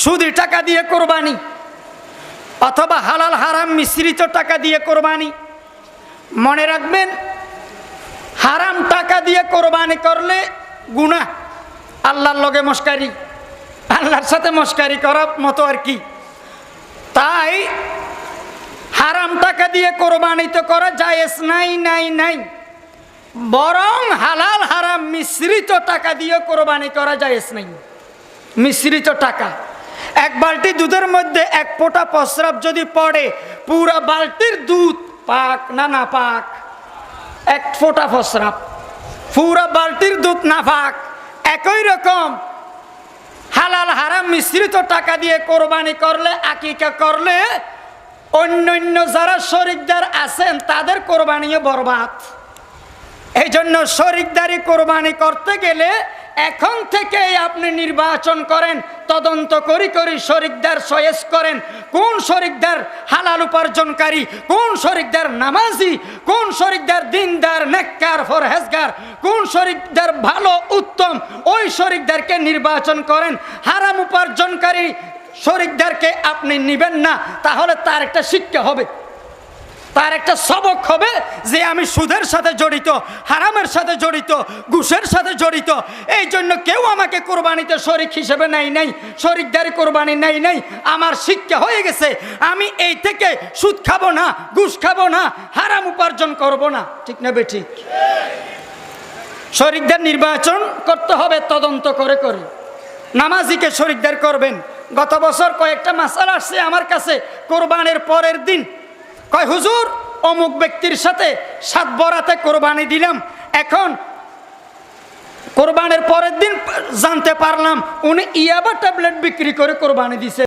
সুদি টাকা দিয়ে কোরবানি অথবা হালাল হারাম মিশ্রিত টাকা দিয়ে কোরবানি। মনে রাখবেন, হারাম টাকা দিয়ে কোরবানি করলে গুনাহ, আল্লাহর লগে মস্কারি, আল্লাহর সাথে মস্কারি করার মতো আর কি। তাই হারাম টাকা দিয়ে কোরবানি তো করা জায়েজ নাই, বরং হালাল হারাম মিশ্রিত টাকা দিয়ে কোরবানি করা জায়েজ নাই। মিশ্রিত টাকা, এক বালতি দুধের মধ্যে এক ফোঁটা প্রস্রাব যদি পড়ে, পুরা বালতির দুধ পাক না না পাক? এক ফোঁটা প্রস্রাব, পুরা বালতির দুধ না পাক। একই রকম হালাল হারাম মিশ্রিত টাকা দিয়ে কোরবানি করলে, আকিকা করলে, অন্যান্য যারা শরিকদার আছেন তাদের কোরবানিও বরবাদ। এই জন্য শরিকদারি কোরবানি করতে গেলে এখন থেকেই আপনি নির্বাচন করেন, তদন্ত করি শরিকদার চয়েস করেন। কোন শরিকদার হালাল উপার্জনকারী, কোন শরিকদার নামাজি, কোন শরিকদার দিনদার নেককার ফরহেজগার, কোন শরিকদার ভালো উত্তম, ওই শরিকদারকে নির্বাচন করেন। হারাম উপার্জনকারী শরিকদারকে আপনি নিবেন না, তাহলে তার একটা শিক্ষা হবে, তার একটা সবক হবে যে আমি সুদের সাথে জড়িত, হারামের সাথে জড়িত, ঘুষের সাথে জড়িত। এই জন্য কেউ আমাকে কোরবানিতে শরিক হিসেবে নাই, শরিকদারি কোরবানি নাই। আমার শিক্ষা হয়ে গেছে, আমি এই থেকে সুদ খাবো না, ঘুষ খাবো না, হারাম উপার্জন করব না। ঠিক না বেঠিক? শরিকদার নির্বাচন করতে হবে তদন্ত করে। নামাজিকে শরিকদার করবেন। গত বছর কয়েকটা মাসালা আসছে আমার কাছে, কোরবানির পরের দিন কয় হুজুর অমুক ব্যক্তির সাথে 7 বরাতে কোরবানি দিলাম, এখন কোরবানির পরের দিন জানতে পারলাম উনি ইয়াবা ট্যাবলেট বিক্রি করে কোরবানি দিছে।